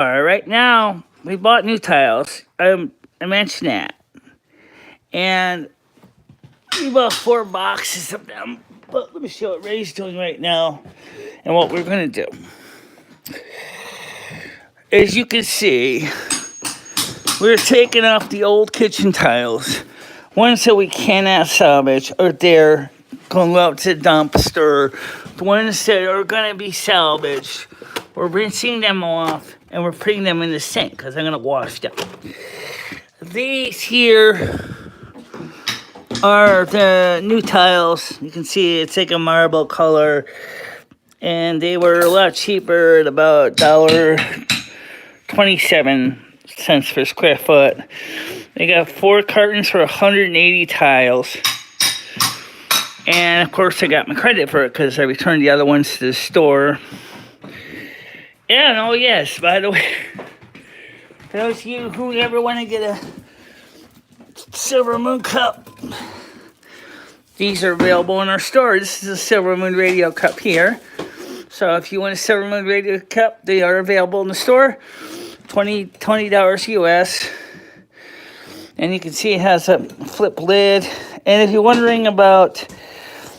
Right now, we bought new tiles. I mentioned that. And we bought 4 boxes of them. But let me show what Ray's doing right now and what we're going to do. As you can see, we're taking off the old kitchen tiles. Ones that we cannot salvage are there, going out to the dumpster. The ones that are going to be salvaged, we're rinsing them off and we're putting them in the sink because I'm going to wash them. These here are the new tiles. You can see it's like a marble color, and they were a lot cheaper at about $1.27 per square foot. They got 4 cartons for 180 tiles. And of course, I got my credit for it because I returned the other ones to the store. Yeah, and oh yes, by the way, for those of you who ever want to get a Silvermoon cup, these are available in our store. This is a Silvermoon radio cup here. So if you want a Silvermoon radio cup, they are available in the store. $20 US. And you can see it has a flip lid. And if you're wondering about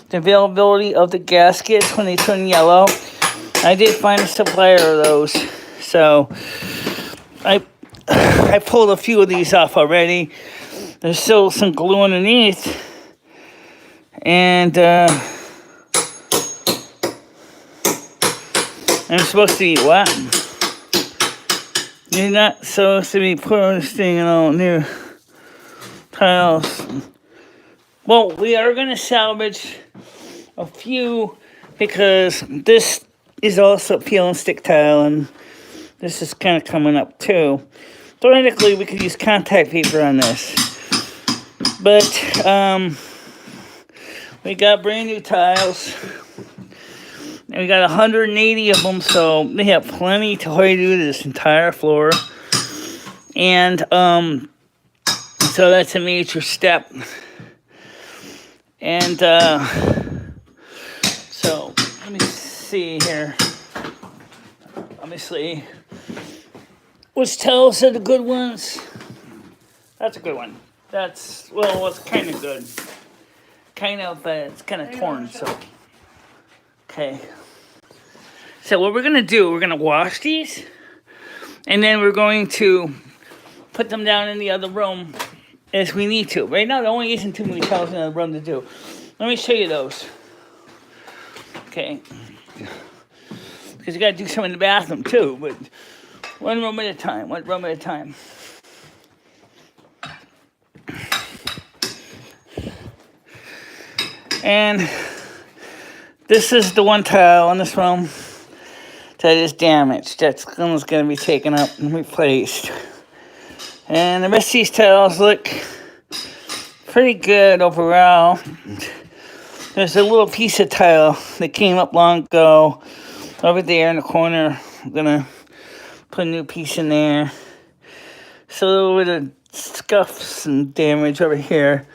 the availability of the gaskets when they turn yellow, I did find a supplier of those. So I pulled a few of these off already. There's still some glue underneath. And I'm supposed to be what? You're not supposed to be posting all new tiles. Well, we are going to salvage a few because this is also peel and stick tile, and this is kind of coming up too. Theoretically, we could use contact paper on this, but we got brand new tiles, and we got 180 of them, so they have plenty to do to this entire floor. And so that's a major step. And so let me see here. Obviously, which tiles are the good ones? That's a good one. That's, well, it's kind of good. Kind of, but it's kind of torn, so. Okay. So what we're going to do, we're going to wash these, and then we're going to put them down in the other room as we need to. Right now, there only isn't too many tiles in the room to do. Let me show you those. Okay. Because you got to do some in the bathroom, too, but one room at a time, one room at a time. And this is the one tile in this room that is damaged. That's going to be taken up and replaced. And the rest of these tiles look pretty good overall. There's a little piece of tile that came up long ago over there in the corner. I'm going to put a new piece in there. So a little bit of scuffs and damage over here.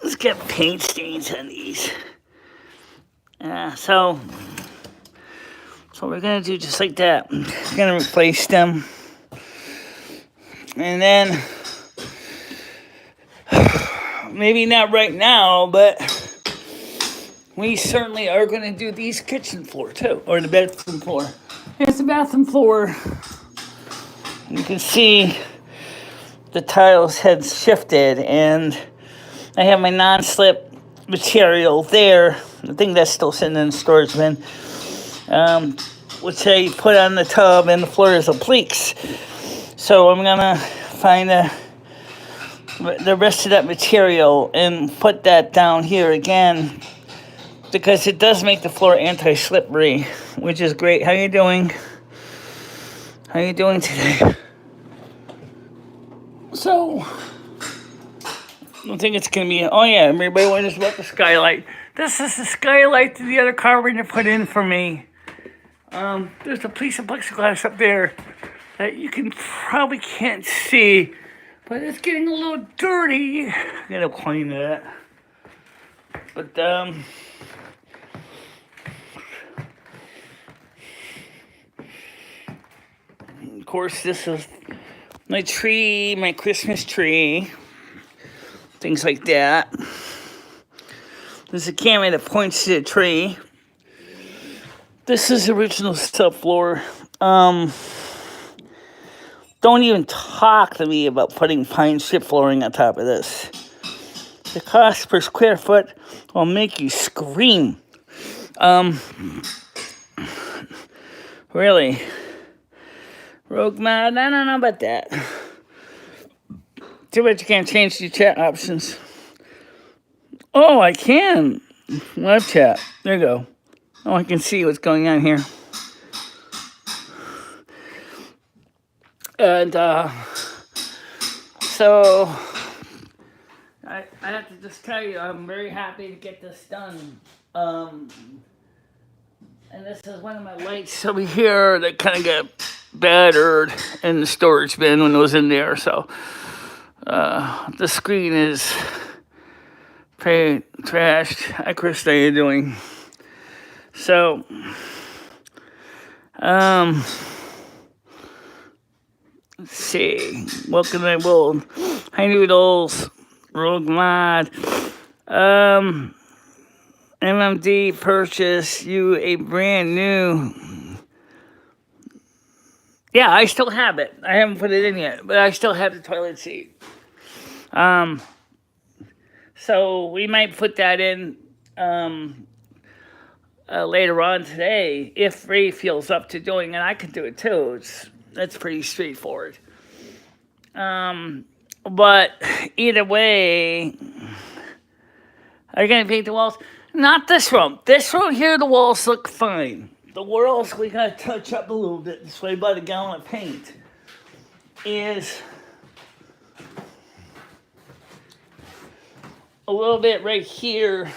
Let's get paint stains on these. So we're going to do just like that. We're going to replace them. And then, maybe not right now, but we certainly are going to do these kitchen floor too, or the bathroom floor. Here's the bathroom floor. You can see the tiles had shifted, and I have my non-slip material there. I think that's still sitting in the storage bin. Which I put on the tub, and the floor is a leaks. So I'm gonna find the rest of that material and put that down here again, because it does make the floor anti-slippery, which is great. How you doing? How you doing today? So I don't think it's gonna be. Oh yeah, everybody wonders about the skylight. This is the skylight that the other carpenter put in for me. There's a piece of plexiglass up there that you probably can't see, but it's getting a little dirty. I gotta clean that. But course, this is my tree, my Christmas tree, things like that. There's a camera that points to the tree. This is original subfloor. Don't even talk to me about putting pine strip flooring on top of this. The cost per square foot will make you scream. Really. Rogue mod, I don't know about that. Too bad you can't change the chat options. Oh, I can. Live chat. There you go. Oh, I can see what's going on here. And so I have to just tell you, I'm very happy to get this done. And this is one of my lights over here that kind of got battered in the storage bin when it was in there. So the screen is pretty trashed. Hi, Chris, how you doing? So, let's see. Welcome to my world. Hi, Noodles. Rogue Mod. MMD purchase you a brand new. Yeah, I still have it. I haven't put it in yet, but I still have the toilet seat. So we might put that in later on today if Ray feels up to doing it. I can do it too. That's pretty straightforward. But either way, are you gonna paint the walls? Not this room. This room here, the walls look fine. The walls we gotta touch up a little bit. This way, about a gallon of paint is a little bit right here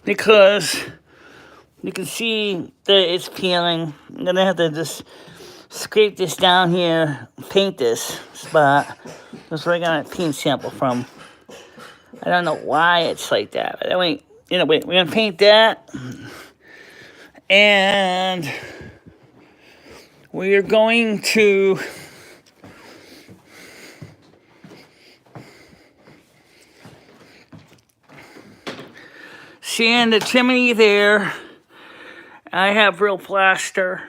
because you can see that it's peeling. I'm gonna have to just scrape this down here, paint this spot. That's where I got a paint sample from. I don't know why it's like that, but anyway, we're gonna paint that, and we are going to sand the chimney there. I have real plaster,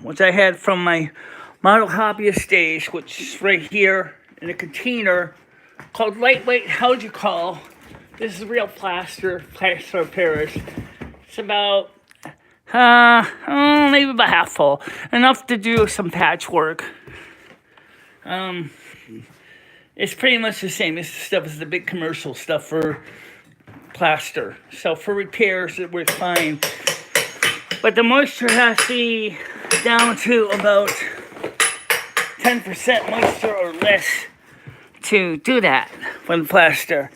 which I had from my model hobbyist stage, which is right here in a container called lightweight. How'd you call? This is real plaster of Paris. It's about maybe about half full, enough to do some patchwork. It's pretty much the same. This stuff is the big commercial stuff for plaster. So for repairs, it works fine. But the moisture has to be down to about 10% moisture or less to do that for the plaster.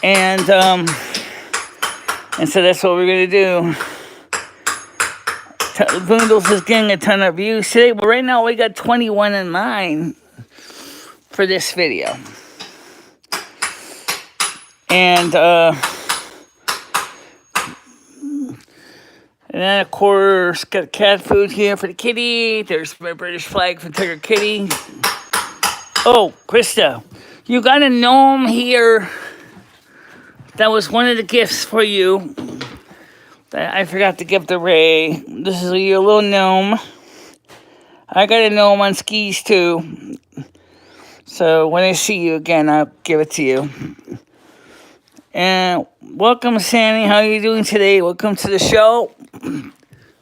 And so that's what we're going to do. Boondles is getting a ton of views today. But right now we got 21 in mind for this video. And then, of course, got cat food here for the kitty. There's my British flag for Tiger Kitty. Oh, Krista, you got a gnome here. That was one of the gifts for you that I forgot to give to Ray. This is your little gnome. I got a gnome on skis, too. So when I see you again, I'll give it to you. And welcome, Sammy. How are you doing today? Welcome to the show.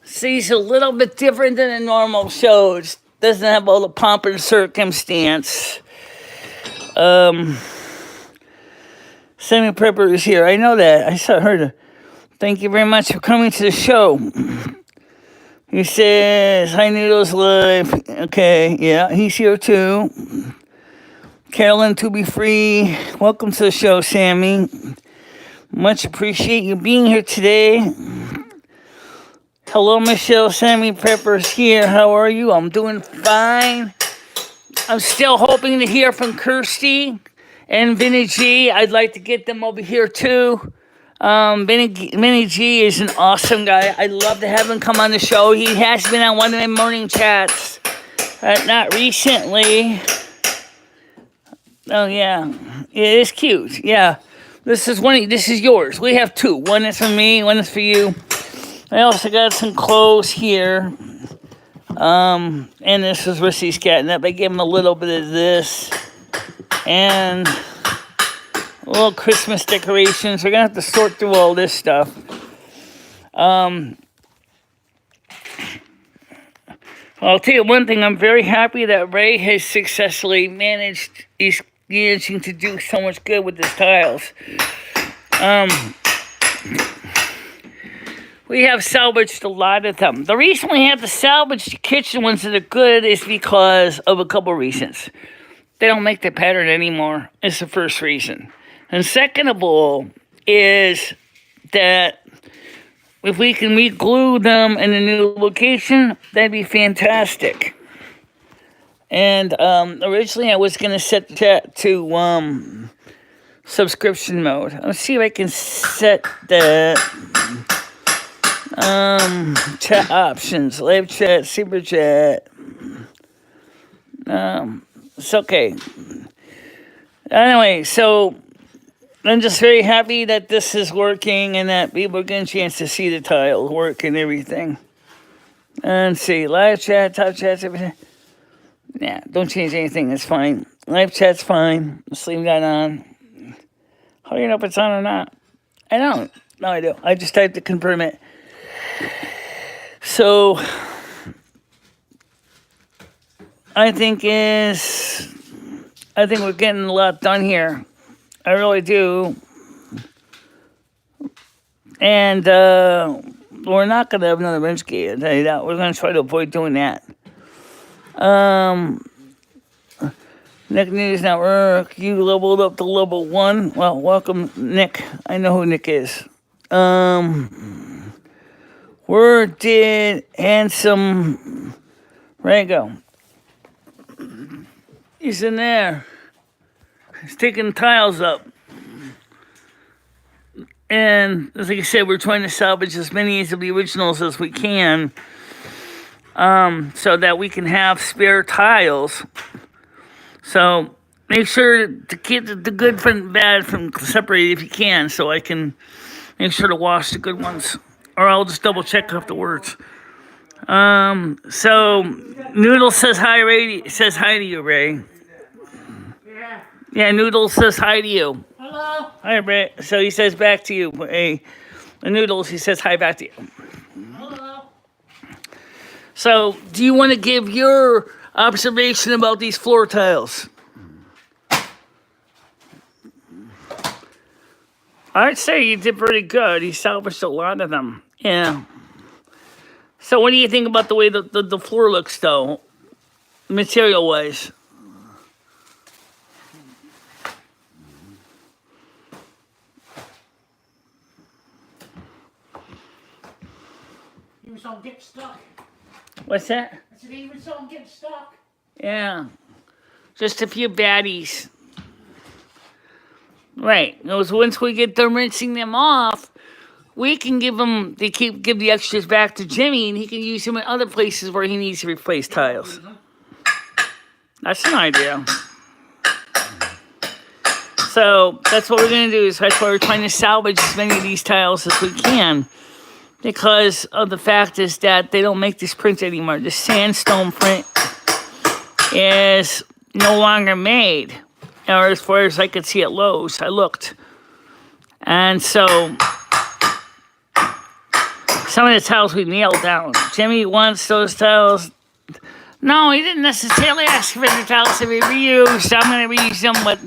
See, it's a little bit different than a normal show. It doesn't have all the pomp and circumstance. Sammy Prepper is here. I know that. I saw her. Thank you very much for coming to the show. He says, hi, Noodles Live. Okay, yeah, he's here too. Carolyn, to be free. Welcome to the show, Sammy. Much appreciate you being here today. Hello, Michelle. Sammy Prepper's here. How are you? I'm doing fine. I'm still hoping to hear from Kirsty and Vinny G. I'd like to get them over here too. Benny G is an awesome guy. I'd love to have him come on the show. He has been on one of my morning chats. Not recently. Oh, yeah. It is cute. Yeah. This is yours. We have two. One is for me, one is for you. I also got some clothes here. And this is Rissy's catnip. I gave him a little bit of this. And little Christmas decorations. We're going to have to sort through all this stuff. I'll tell you one thing. I'm very happy that Ray has successfully he's managing to do so much good with his tiles. We have salvaged a lot of them. The reason we have to salvage the kitchen ones that are good is because of a couple reasons. They don't make the pattern anymore. It's the first reason. And second of all is that if we can re-glue them in a new location, that'd be fantastic. And originally I was going to set that to subscription mode. Let's see if I can set the chat options. Live chat, super chat. It's okay. Anyway, so I'm just very happy that this is working and that people are getting a chance to see the tiles work and everything. And see, live chat, top chats, everything. Yeah, don't change anything. It's fine. Live chat's fine. Just leave that on. How do you know if it's on or not? I don't. No, I do. I just typed to confirm it. So, I think we're getting a lot done here. I really do. And we're not going to have another wrench key, I'll tell you that. We're going to try to avoid doing that. Nick News Network, you leveled up to level 1. Well, welcome, Nick. I know who Nick is. Where did Handsome Ray go? He's in there. He's taking tiles up. And as I said, we're trying to salvage as many of the originals as we can, so that we can have spare tiles. So make sure to keep the good from bad from separated if you can, so I can make sure to wash the good ones. Or I'll just double check afterwards. So Noodle says hi, Ray. Says hi to you, Ray. Yeah, Noodle says hi to you. Hello. Hi, Ray. So he says back to you. Hey, Noodles, he says hi back to you. Hello. So, do you want to give your observation about these floor tiles? I'd say you did pretty good. He salvaged a lot of them. Yeah. So what do you think about the way the floor looks, though, material-wise? Even some get stuck. What's that? I said even some get stuck. Yeah. Just a few baddies. Right. Those once we get done rinsing them off, we can give the extras back to Jimmy, and he can use them in other places where he needs to replace tiles. That's an idea. So that's what we're gonna do. That's why we're trying to salvage as many of these tiles as we can, because of the fact is that they don't make this print anymore. The sandstone print is no longer made, or as far as I could see at Lowe's. I looked, and so some of the tiles we nailed down. Jimmy wants those tiles. No, he didn't necessarily ask for the tiles to be reused. I'm going to reuse them, but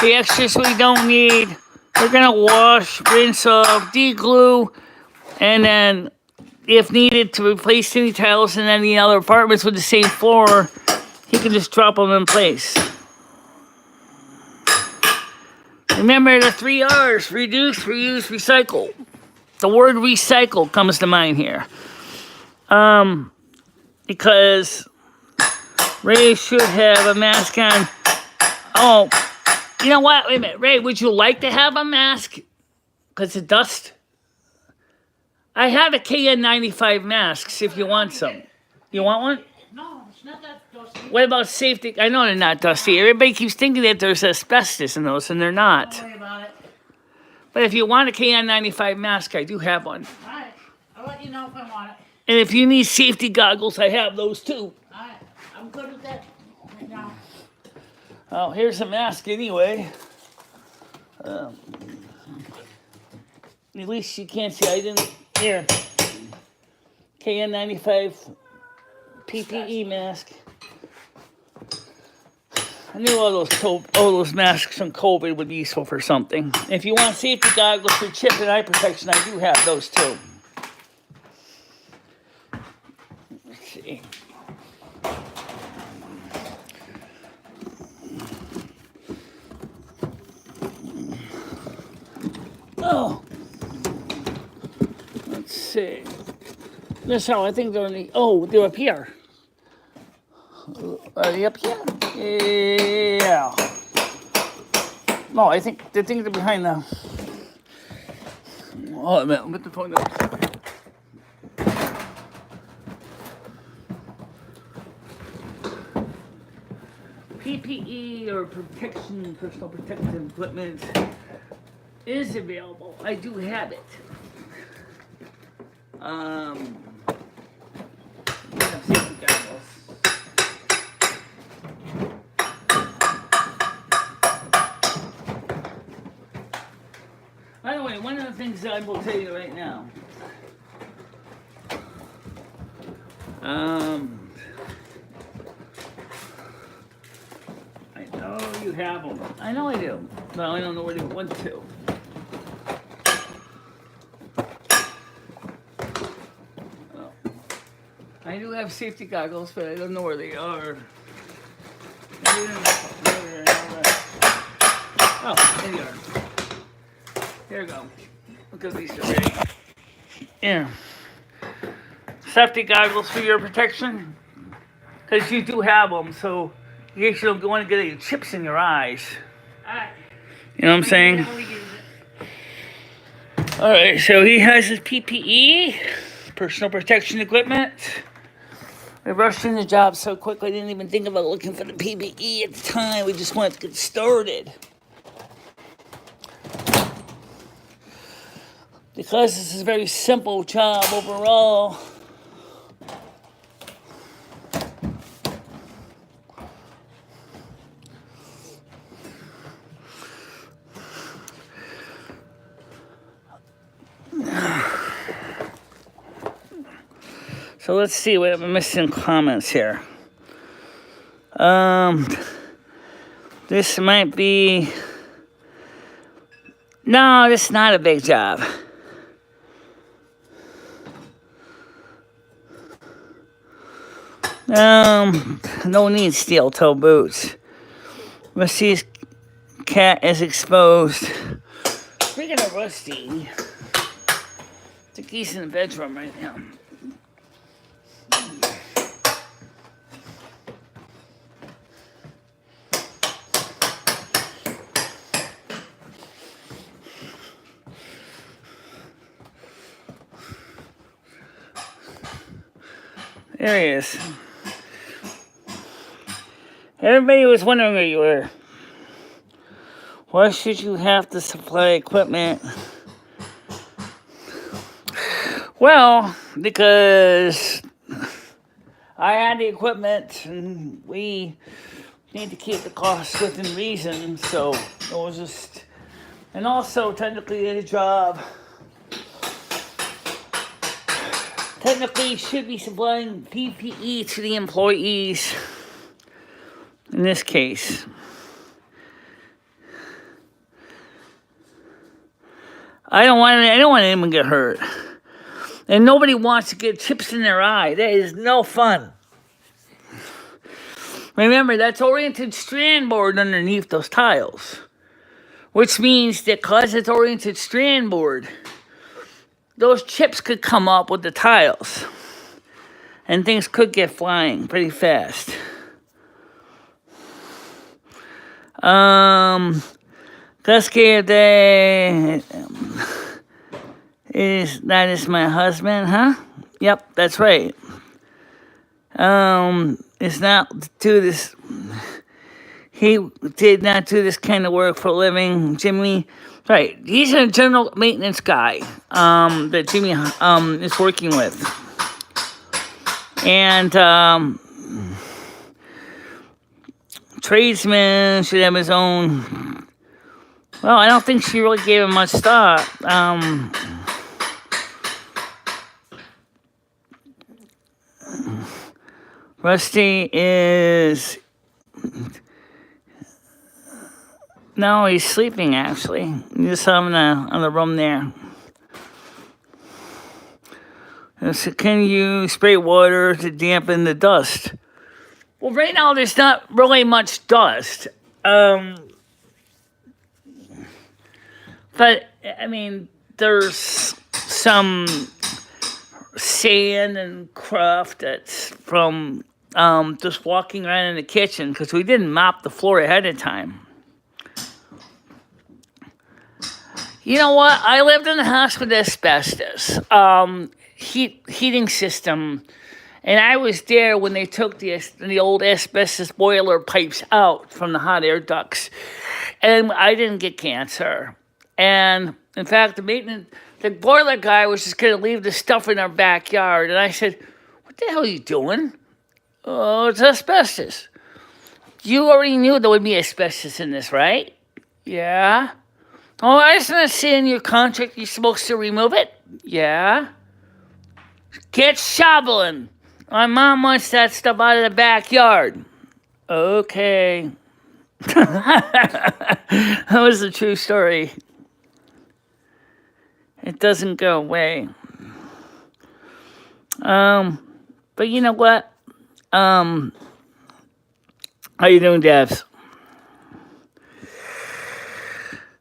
the extras we don't need, we're going to wash, rinse off, de-glue, and then, if needed, to replace any tiles in any other apartments with the same floor, he can just drop them in place. Remember the 3 R's: reduce, reuse, recycle. The word recycle comes to mind here. Because Ray should have a mask on. Oh, you know what? Wait a minute. Ray, would you like to have a mask Because the dust. I have a KN95 masks if you want some. You want one? No, it's not that dusty. What about safety? I know they're not dusty. Everybody keeps thinking that there's asbestos in those, and they're not. Don't worry about it. But if you want a KN95 mask, I do have one. Alright, I'll let you know if I want it. And if you need safety goggles, I have those too. Alright, I'm good with that right now. Oh, here's a mask anyway. At least you can't see. I didn't. Here. KN95 PPE mask. I knew all those masks from COVID would be useful for something. If you want safety goggles for chip and eye protection, I do have those too. Let's see. Oh. Let's see. That's how I think they're in the. Oh, they're up here. Are they up here? Yeah. No, I think they're behind the. Oh, a minute. Let the phone up. PPE or protection, personal protective equipment is available. I do have it. We have safety goggles. By the way, one of the things that I will tell you right now. I know you have them. I know I do, but I don't know where they went to. I do have safety goggles, but I don't know where they are. Oh, there you are. Here we go. Look at these already. Yeah. Safety goggles for your protection. Because you do have them, so in case you don't want to get any chips in your eyes. Alright. You know what I'm saying? Alright, so he has his PPE, personal protection equipment. We rushed in the job so quick, I didn't even think about looking for the PPE at the time. We just wanted to get started. Because this is a very simple job overall. So let's see, we have missing comments here. This might be. No, this is not a big job. No need steel toe boots. Rusty's cat is exposed. Speaking of Rusty, I think he's in the bedroom right now. There he is. Everybody was wondering where you were. Why should you have to supply equipment? Well, because I had the equipment and we need to keep the costs within reason, so it was just, and also technically the job technically should be supplying PPE to the employees in this case. I don't want anyone to get hurt. And nobody wants to get chips in their eye. That is no fun. Remember, that's oriented strand board underneath those tiles. Which means that because it's oriented strand board, those chips could come up with the tiles. And things could get flying pretty fast. That's day. That is my husband, huh? Yep, that's right. It's not do this. He did not do this kind of work for a living, Jimmy. Right, he's a general maintenance guy. That Jimmy is working with, and tradesman should have his own. Well, I don't think she really gave him much thought. Rusty is. No, he's sleeping actually. You just saw him on the room there. So can you spray water to dampen the dust? Well, right now there's not really much dust. But, I mean, there's some sand and cruft that's from just walking around in the kitchen because we didn't mop the floor ahead of time. You know what? I lived in a house with asbestos, heating system, and I was there when they took the old asbestos boiler pipes out from the hot air ducts, and I didn't get cancer. And in fact, the boiler guy was just going to leave the stuff in our backyard, and I said, "What the hell are you doing?" "Oh, it's asbestos." "You already knew there would be asbestos in this, right?" "Yeah." "Oh, isn't it saying in your contract you're supposed to remove it?" "Yeah." "Get shoveling. My mom wants that stuff out of the backyard." "Okay." That was a true story. It doesn't go away. But you know what? How you doing, Devs?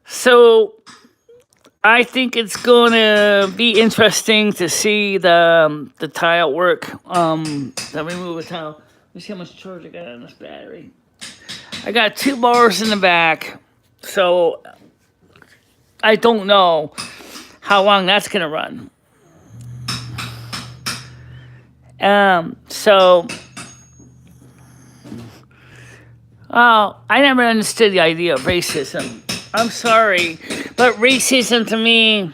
So I think it's gonna be interesting to see the tile work. Let me move a tile. Let me see how much charge I got on this battery. I got 2 bars in the back, so I don't know how long that's gonna run. I never understood the idea of racism. I'm sorry, but racism to me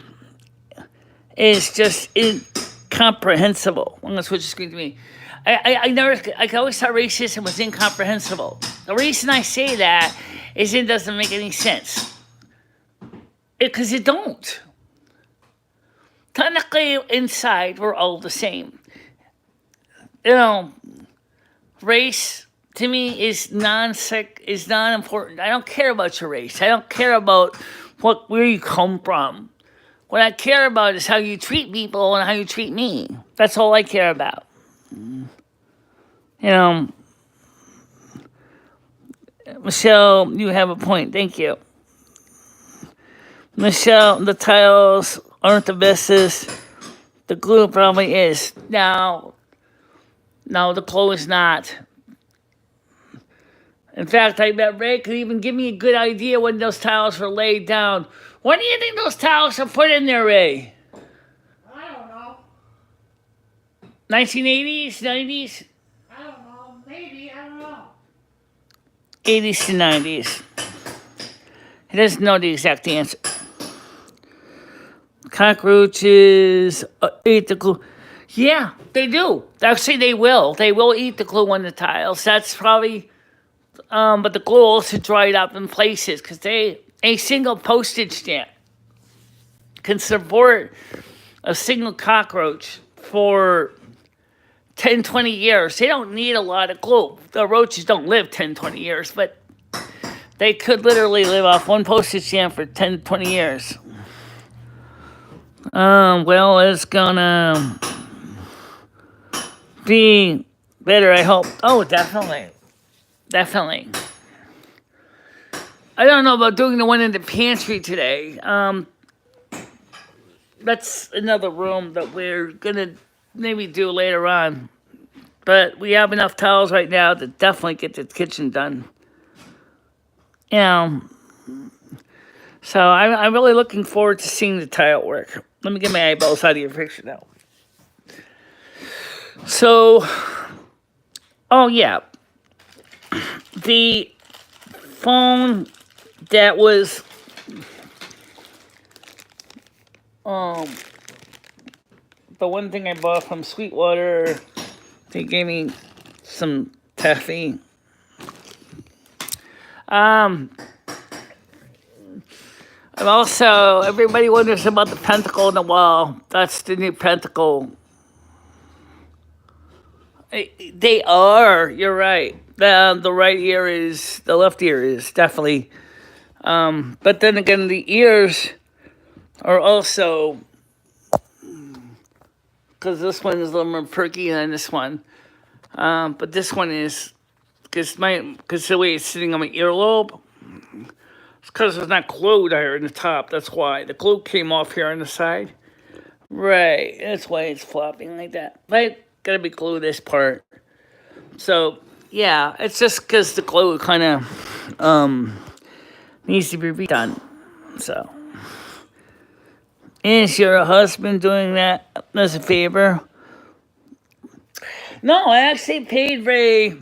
is just incomprehensible. I'm gonna switch the screen to me. I always thought racism was incomprehensible. The reason I say that is it doesn't make any sense. Because it don't. Technically, inside, we're all the same. You know, race to me is non-important. I don't care about your race. I don't care about where you come from. What I care about is how you treat people and how you treat me. That's all I care about. You know, Michelle, you have a point. Thank you. Michelle, the tiles aren't the bestest. The glue probably is. No, the glue is not. In fact, I bet Ray could even give me a good idea when those tiles were laid down. When do you think those tiles were put in there, Ray? I don't know. 1980s, 90s? I don't know. Maybe. I don't know. 80s to 90s. He doesn't know the exact answer. Cockroaches eat the glue. Yeah, they do. Actually, they will. They will eat the glue on the tiles. That's probably... but the glue also dried up in places because a single postage stamp can support a single cockroach for 10, 20 years. They don't need a lot of glue. The roaches don't live 10, 20 years, but they could literally live off one postage stamp for 10, 20 years. Well, it's gonna be better, I hope. Oh, definitely. Definitely. I don't know about doing the one in the pantry today. That's another room that we're gonna maybe do later on. But we have enough towels right now to definitely get the kitchen done. You know, so I'm really looking forward to seeing the tile work. Let me get my eyeballs out of your picture now. So, oh yeah, the phone that was the one thing I bought from Sweetwater, they gave me some taffy. And also, everybody wonders about the pentacle on the wall. That's the new pentacle. They are. You're right. The right ear is, the left ear is definitely. But then again, the ears are also, because this one is a little more perky than this one. But this one is, because the way it's sitting on my earlobe, it's because it's not glued here in the top. That's why the glue came off here on the side. Right. That's why it's flopping like that. I gotta be glue this part. So yeah, it's just because the glue kind of needs to be redone. So, is your husband doing that as a favor? No, I actually paid Ray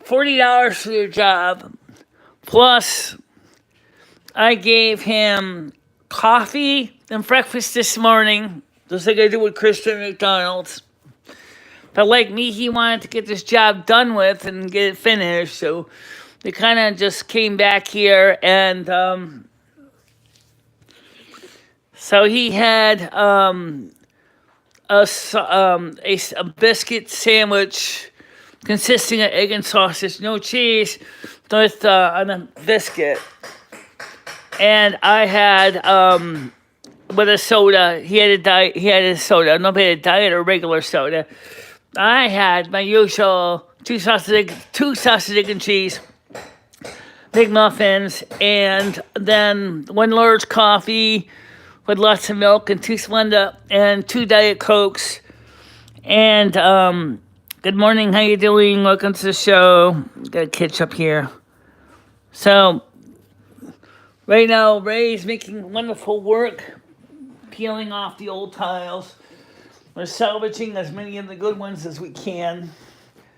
$40 for the job. Plus, I gave him coffee and breakfast this morning, just like I did with Christian McDonald's. But like me, he wanted to get this job done with and get it finished. So they kind of just came back here, and so he had a biscuit sandwich consisting of egg and sausage, no cheese, with on a biscuit. And I had with a soda. He had a diet. He had a soda. Nobody had a diet or regular soda. I had my usual two sausage, egg and cheese, big muffins, and then one large coffee with lots of milk and two Splenda and two Diet Cokes. And good morning, how you doing? Welcome to the show. Got a catch up here. So right now, Ray's making wonderful work, peeling off the old tiles. We're salvaging as many of the good ones as we can.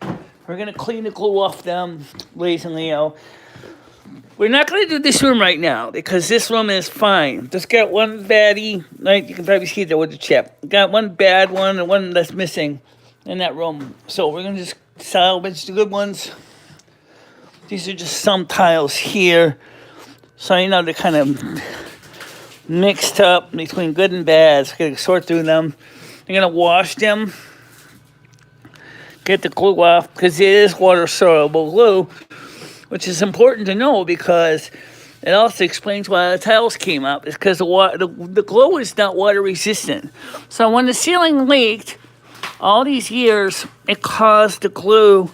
We're going to clean the glue off them, Blaze and Leo. We're not going to do this room right now because this room is fine. Just got one baddie. Like you can probably see that with the chip. Got one bad one and one that's missing in that room. So we're going to just salvage the good ones. These are just some tiles here. So you know they're kind of mixed up between good and bad. So we're going to sort through them. You're going to wash them, get the glue off, because it is water-soluble glue, which is important to know because it also explains why the tiles came up. It's because the glue is not water-resistant. So when the ceiling leaked, all these years, it caused the glue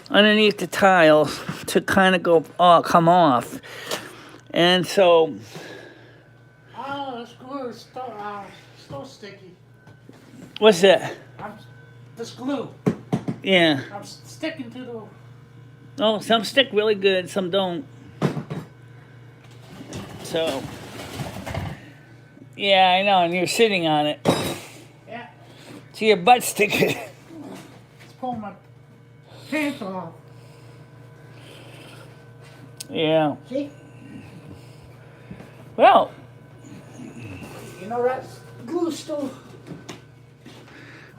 underneath the tiles to kind of come off. And so... Oh, this glue is so sticky. What's that? This glue. Yeah. I'm sticking to the... Oh, some stick really good, some don't. So, yeah, I know, and you're sitting on it. Yeah. So your butt's sticking. It's pulling my pants off. Yeah. See? Well. You know that glue still...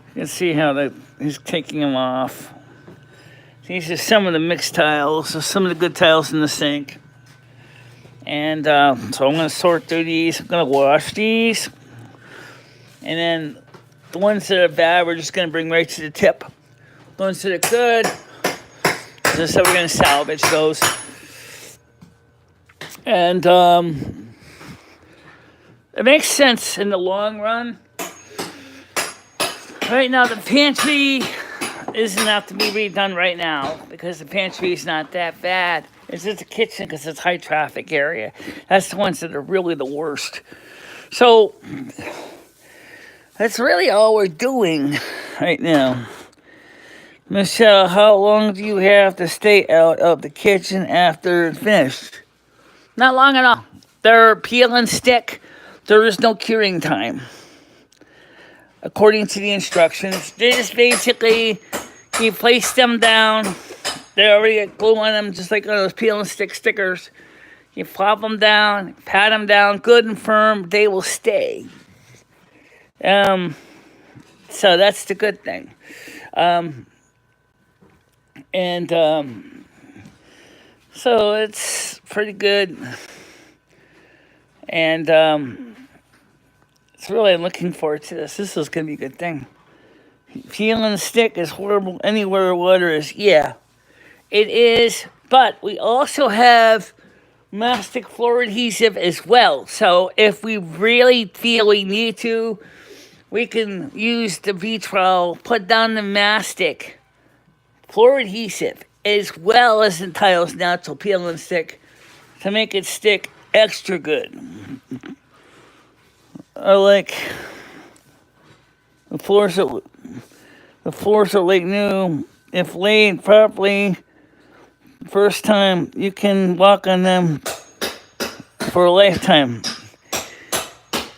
You can see how he's taking them off. These are some of the mixed tiles, so some of the good tiles in the sink. And so I'm going to sort through these. I'm going to wash these. And then the ones that are bad, we're just going to bring right to the tip. The ones that are good, so we're going to salvage those. And it makes sense in the long run. Right now, the pantry isn't out to be redone right now because the pantry is not that bad. It's just the kitchen because it's a high traffic area. That's the ones that are really the worst. So that's really all we're doing right now. Michelle, how long do you have to stay out of the kitchen after it's finished? Not long at all. They're peel and stick. There is no curing time. According to the instructions, they just basically, you place them down. They already got glue on them, just like on those peel and stick stickers. You flop them down, pat them down, good and firm. They will stay. So that's the good thing. So it's pretty good. And it's really looking forward to this. This is going to be a good thing. Peel and stick is horrible anywhere water is. Yeah, it is. But we also have mastic floor adhesive as well. So if we really feel we need to, we can use the V-Trowel, put down the mastic floor adhesive as well as the tiles natural peel and stick to make it stick extra good. I like the floors are like new. If laid properly, first time you can walk on them for a lifetime.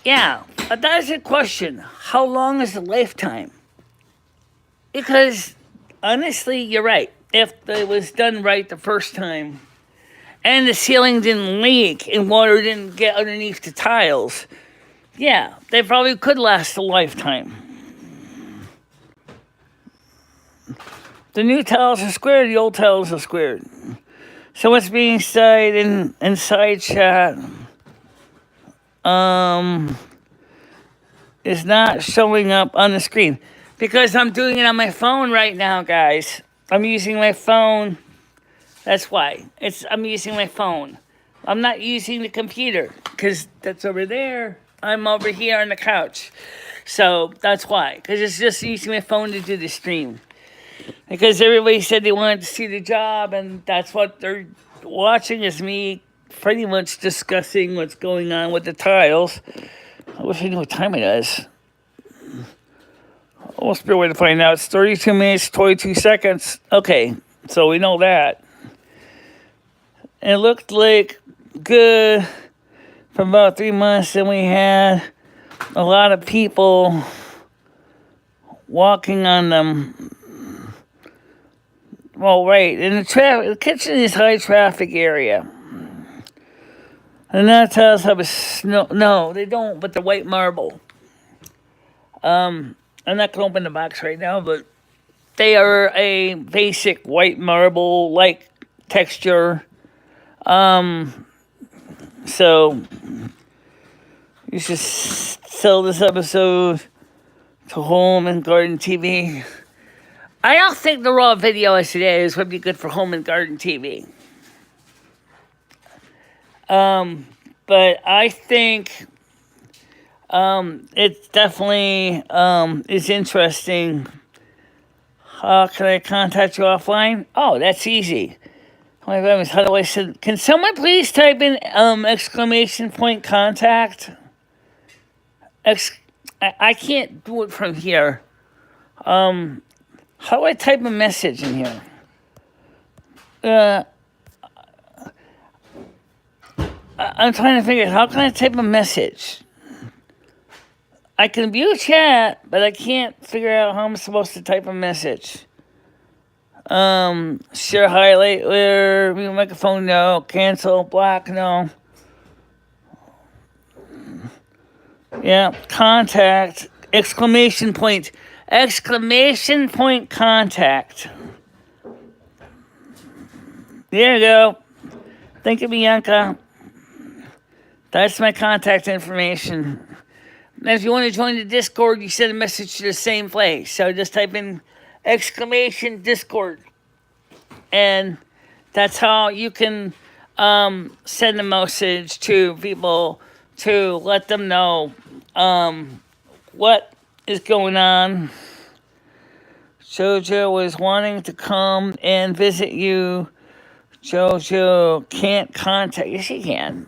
Yeah, but that's a question. How long is a lifetime? Because honestly, you're right. If it was done right the first time and the ceiling didn't leak and water didn't get underneath the tiles, yeah, they probably could last a lifetime. The new tiles are squared, the old tiles are squared. So what's being said inside chat is not showing up on the screen because I'm doing it on my phone right now, guys. I'm using my phone. That's why. I'm using my phone. I'm not using the computer because that's over there. I'm over here on the couch. So that's why. Because it's just using my phone to do the stream. Because everybody said they wanted to see the job, and that's what they're watching is me pretty much discussing what's going on with the tiles. I wish I knew what time it is. Almost be a way to find out. It's 32 minutes, 22 seconds. Okay, so we know that. And it looked like good for about 3 months, and we had a lot of people walking on them. Well, right, and the kitchen is high traffic area. And that tiles have a snow. No, they don't, but the white marble. I'm not gonna open the box right now, but they are a basic white marble like texture. So you should sell this episode to Home and Garden TV. I don't think the raw video as today is would be good for Home and Garden TV. But I think it definitely is interesting. How can I contact you offline? Oh, that's easy. Oh my goodness, how do I send? Can someone please type in exclamation point contact? I can't do it from here. How do I type a message in here? I'm trying to figure out how can I type a message? I can view chat, but I can't figure out how I'm supposed to type a message. Share highlight later, mute microphone, no. Cancel, block, no. Yeah, contact, exclamation point contact. There you go. Thank you, Bianca. That's my contact information. And if you want to join the Discord, you send a message to the same place. So just type in exclamation Discord. And that's how you can send a message to people to let them know what is going on. Jojo was wanting to come and visit you. Jojo can't contact. Yes, she can.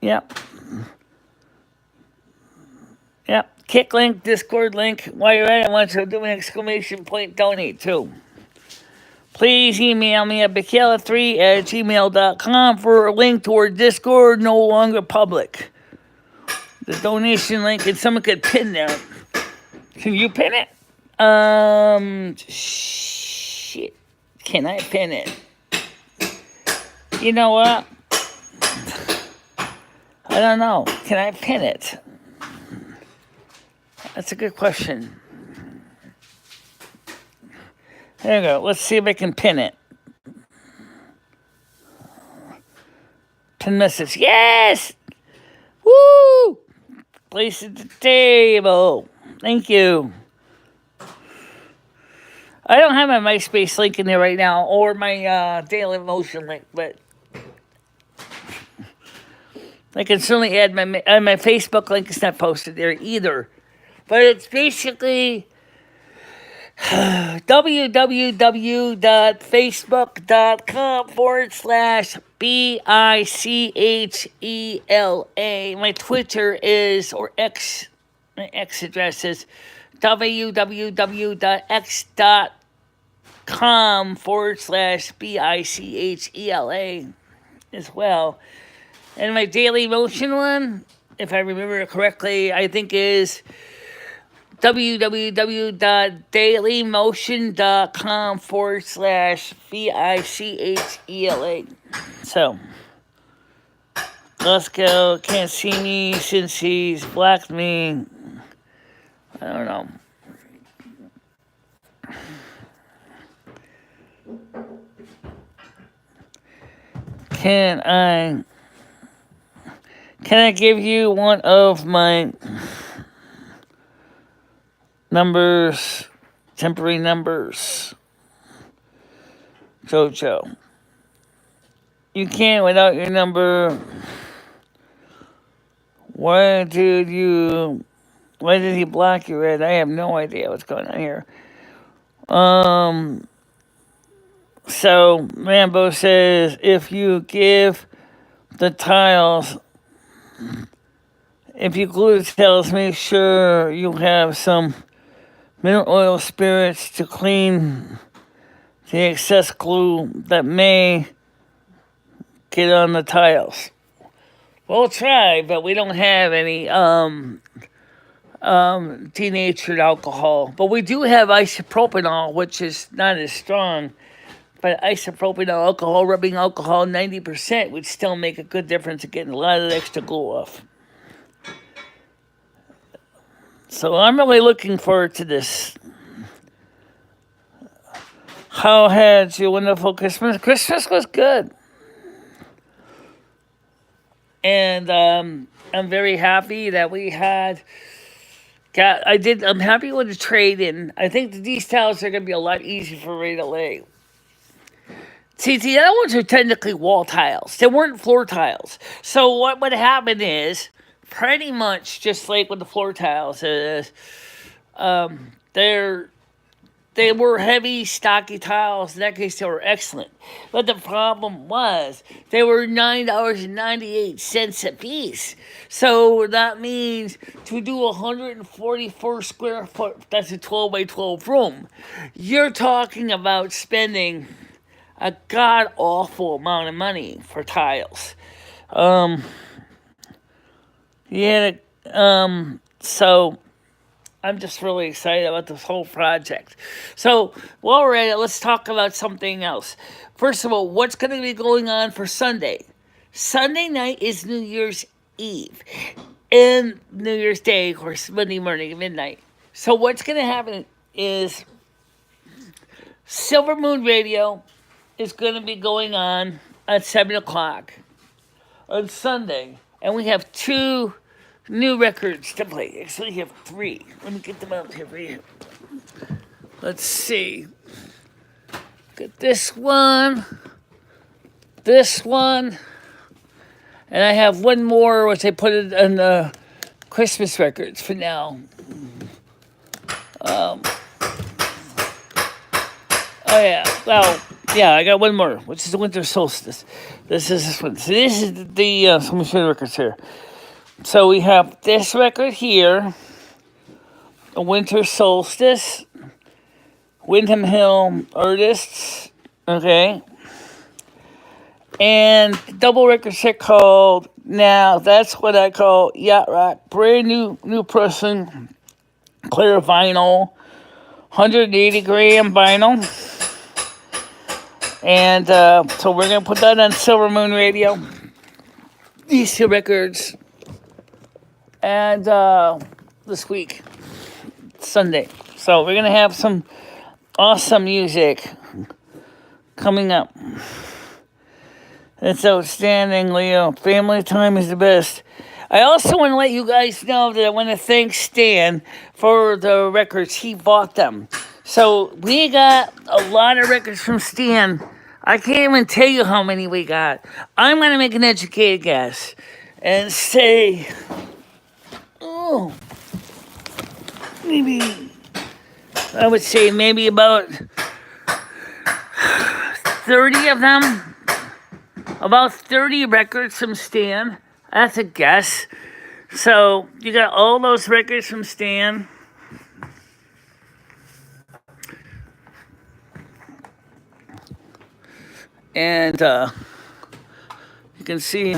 Yep. Kick link, Discord link. While you're at it, I want you to do an exclamation point donate too. please email me at michele3@gmail.com for a link to our Discord, no longer public. The donation link, and someone could pin that. Can you pin it? Shit. Can I pin it? You know what? I don't know. Can I pin it? That's a good question. There we go. Let's see if I can pin it. Pin message. Yes! Woo! Place at the table. Thank you. I don't have my MySpace link in there right now, or my Daily Motion link, but I can certainly add my Facebook link is not posted there either. But it's basically www.facebook.com/BICHELA. My Twitter is, or X, my X address is www.x.com/BICHELA as well. And my Daily Motion one, if I remember it correctly, I think is www.dailymotion.com/BICHELA. So, let's go. Can't see me since he's blocked me. I don't know. Can I give you one of my numbers, temporary numbers? Jojo. You can't without your number. Why did he block you, Red? I have no idea what's going on here. So Rambo says if you give the tiles, if you glue the tiles, make sure you have some mineral oil spirits to clean the excess glue that may get on the tiles. We'll try, but we don't have any denatured alcohol. But we do have isopropanol, which is not as strong. But isopropanol alcohol, rubbing alcohol 90% would still make a good difference in getting a lot of the extra glue off. So I'm really looking forward to this. How had you a wonderful Christmas? Christmas was good. And I'm very happy that we had I'm happy with the trade in. I think that these tiles are going to be a lot easier for Ray to lay. See, the other ones are technically wall tiles. They weren't floor tiles. So what would happen is, pretty much just like with the floor tiles, is they were heavy, stocky tiles. In that case, they were excellent. But the problem was, they were $9.98 a piece. So that means to do 144 square foot, that's a 12 by 12 room, you're talking about spending a god-awful amount of money for tiles. So I'm just really excited about this whole project. So while we're at it, let's talk about something else. First of all, what's going to be going on for Sunday? Sunday night is New Year's Eve. And New Year's Day, of course, Monday morning at midnight. So what's going to happen is Silvermoon Radio is going to be going on at 7 o'clock on Sunday. And we have 2 new records to play. Actually, we have 3. Let me get them out here for you. Let's see. Get this one. And I have one more, which I put it on the Christmas records for now. I got one more, which is the winter solstice. This is this one. So this is the let me show the records here. So we have this record here, a winter solstice, Windham Hill artists, Okay. And double record set called, now that's what I call Yacht Rock. Brand new pressing, clear vinyl, 180 gram vinyl. And so we're going to put that on Silvermoon Radio, these two records, and this week, Sunday. So we're going to have some awesome music coming up. It's outstanding, Leo. Family time is the best. I also want to let you guys know that I want to thank Stan for the records. He bought them. So we got a lot of records from Stan. I can't even tell you how many we got. I'm going to make an educated guess and say, oh, maybe, I would say maybe about 30 of them. About 30 records from Stan. That's a guess. So you got all those records from Stan. And you can see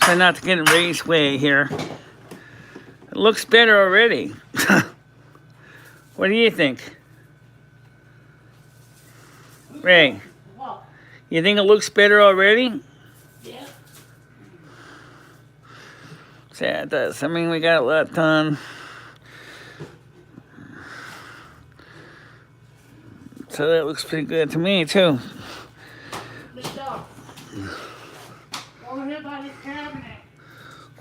try not to get in Ray's way here. It looks better already. What do you think? Ray, What? you think it looks better already? Yeah. Yeah, it does. I mean, we got a lot done. So that looks pretty good to me, too. Michelle. Over here by the cabinet.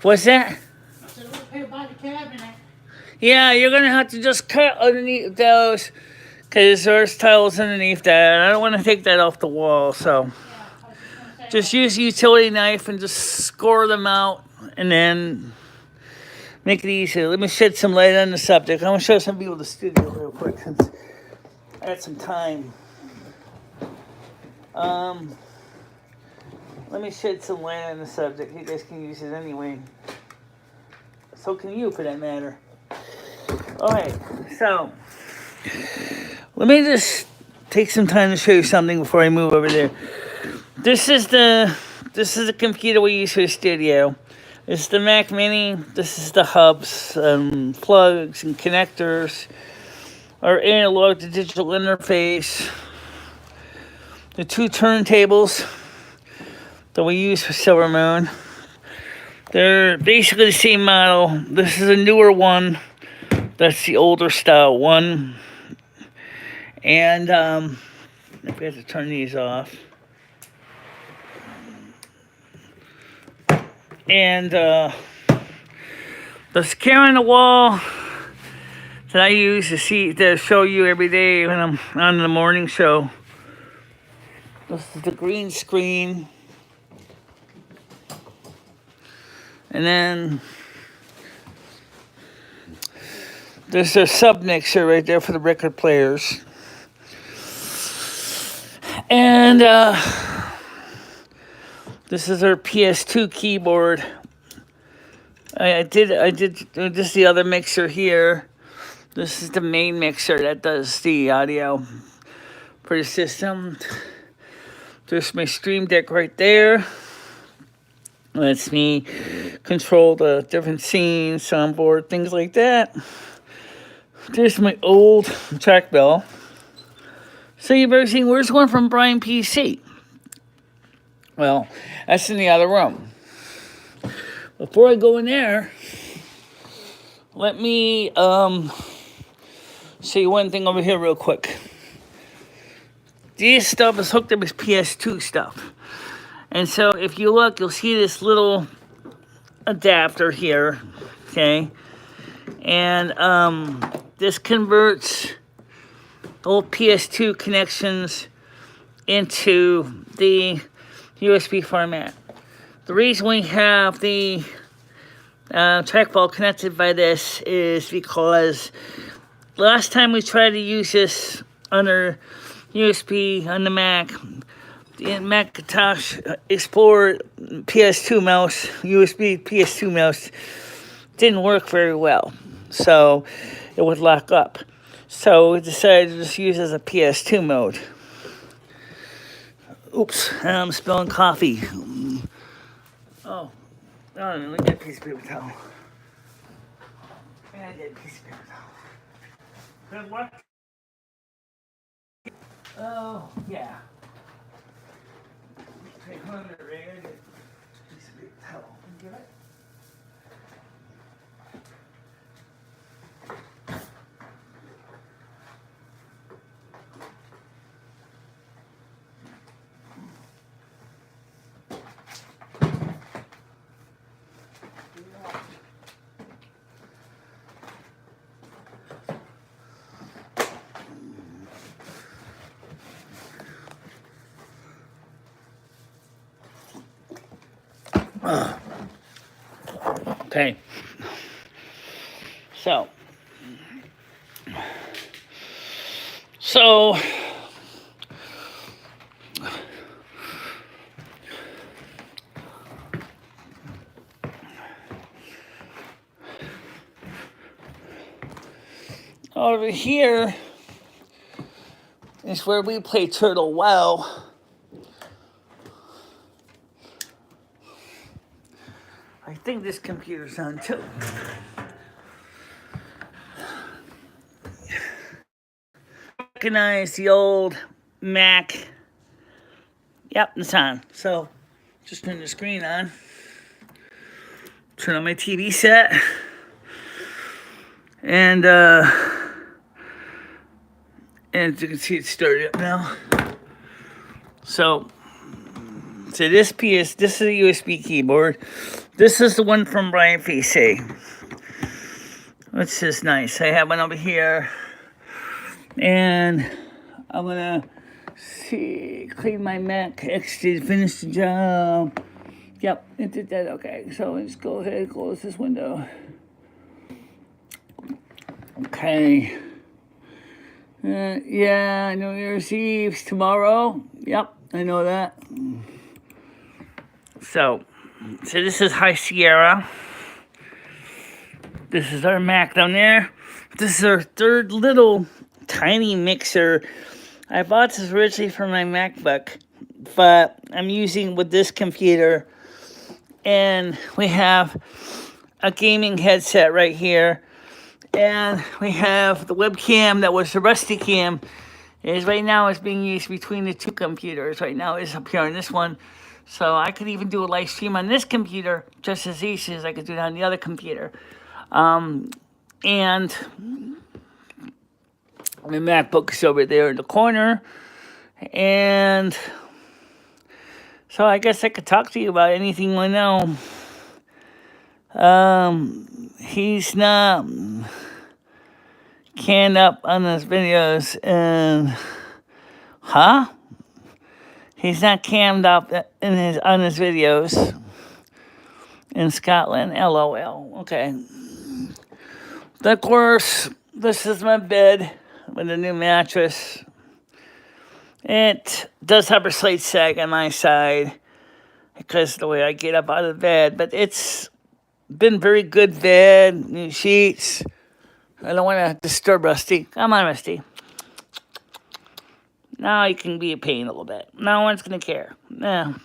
What's that? I said, over here by the cabinet. Yeah, you're going to have to just cut underneath those because there's tiles underneath that. I don't want to take that off the wall, so Yeah, I was just gonna say just use a utility knife and just score them out and then make it easy. Let me shed some light on the subject. I want to show some people the studio real quick since I had some time. Let me shed some light on the subject. You guys can use it anyway. So can you, for that matter. All right, so let me just take some time to show you something before I move over there. This is the computer we use for the studio. This is the Mac Mini. This is the hubs, plugs, and connectors. Our analog to digital interface. The two turntables that we use for Silvermoon. They're basically the same model. This is a newer one. That's the older style one. And if we have to turn these off. And the camera on the wall that I use to show you every day when I'm on the morning show. This is the green screen. And then there's a sub mixer right there for the record players. And this is our PS2 keyboard. I did this is the other mixer here. This is the main mixer that does the audio for the system. There's my Stream Deck right there. Lets me control the different scenes, soundboard, things like that. There's my old track bell. So you've ever seen, where's one from Brian PC? Well, that's in the other room. Before I go in there, let me show you one thing over here real quick. This stuff is hooked up as PS2 stuff. And so if you look, you'll see this little adapter here, okay? And this converts old PS2 connections into the USB format. The reason we have the trackball connected by this is because last time we tried to use this under USB on the Mac, the Macintosh Explorer PS2 mouse, USB PS2 mouse, didn't work very well. so it would lock up. So we decided to just use it as a PS2 mode. Oops, I'm spilling coffee. Oh, let me get a piece of paper towel. I gotta get a piece of paper towel. Good luck. Oh, yeah. Okay, hold on a minute, Ray. I gotta get a piece of paper towel. Give it. Okay. So over here is where we play Turtle WoW. I think this computer's on too. Recognize the old Mac. Yep, it's on. So just turn the screen on. Turn on my TV set. And as you can see, it's started up now. So this is a USB keyboard. This is the one from Brian PC, which is nice. I have one over here, and I'm gonna clean my Mac. Actually, finish the job. Yep, it did that. Okay, so let's go ahead and close this window. Okay. Yeah, I know New Year's Eve's tomorrow. Yep, I know that. So this is High Sierra. This is our Mac down there. This is our third little tiny mixer. I bought this originally for my MacBook, but I'm using with this computer. And we have a gaming headset right here. And we have the webcam that was the Rusty Cam. Right now is being used between the two computers. Right now it's up here on this one. So I could even do a live stream on this computer just as easy as I could do it on the other computer. And my MacBook is over there in the corner. And so I guess I could talk to you about anything I know. He's not canned up on his videos, and he's not cammed up on his videos in Scotland. LOL. Okay. Of course, this is my bed with a new mattress. It does have a slight sag on my side because of the way I get up out of bed, but it's been very good bed, new sheets. I don't want to disturb Rusty. Come on, Rusty. Now you can be a pain a little bit. No one's going to care. No.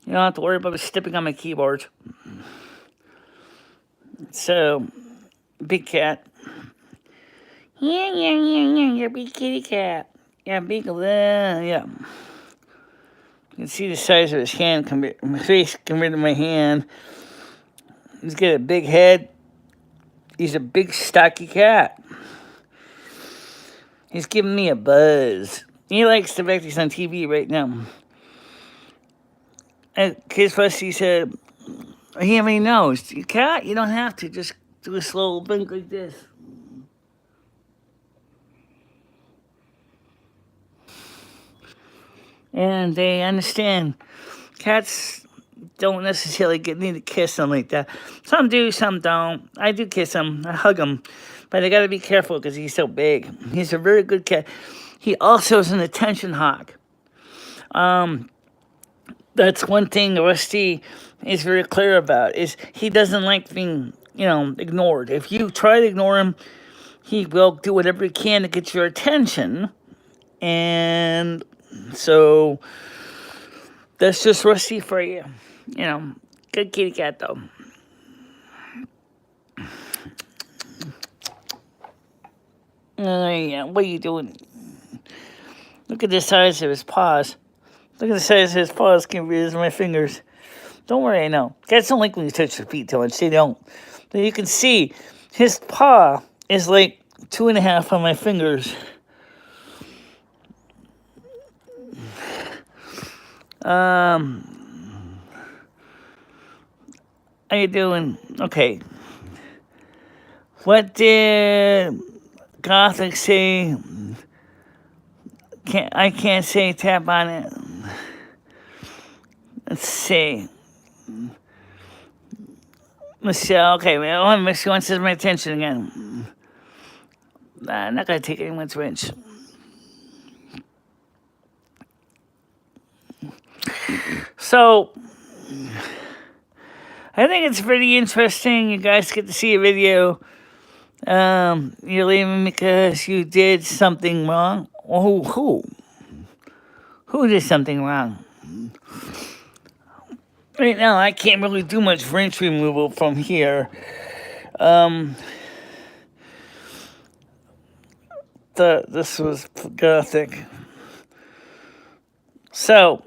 You don't have to worry about stepping on my keyboard. So, big cat. Yeah, you're a big kitty cat. Yeah, big, yeah. You can see the size of his hand, my face compared to my hand. He's got a big head. He's a big, stocky cat. He's giving me a buzz. He likes the fact he's on TV right now. And Kids Rusty said, he have any nose? You cat? You don't have to. Just do a slow blink like this. And they understand. Cats don't necessarily need to kiss them like that. Some do, some don't. I do kiss them. I hug them. But I got to be careful because he's so big. He's a very good cat. He also is an attention hog. That's one thing Rusty is very clear about, is he doesn't like being ignored. If you try to ignore him, he will do whatever he can to get your attention. And so that's just Rusty for you. Good kitty cat, though. Yeah, what are you doing? Look at the size of his paws. Look at the size of his paws compared to my fingers. Don't worry, I know. Cats don't like when you touch their feet too much. They don't. But you can see his paw is like 2.5 on my fingers. How you doing? Okay. What did Gothic say? I can't say tap on it. Let's see. Michelle, okay, Michelle wants my attention again. I'm not going to take anyone's wrench. So, I think it's pretty interesting. You guys get to see a video. You're leaving because you did something wrong. Who? Who did something wrong? Right now, I can't really do much wrench removal from here. This was Gothic. So,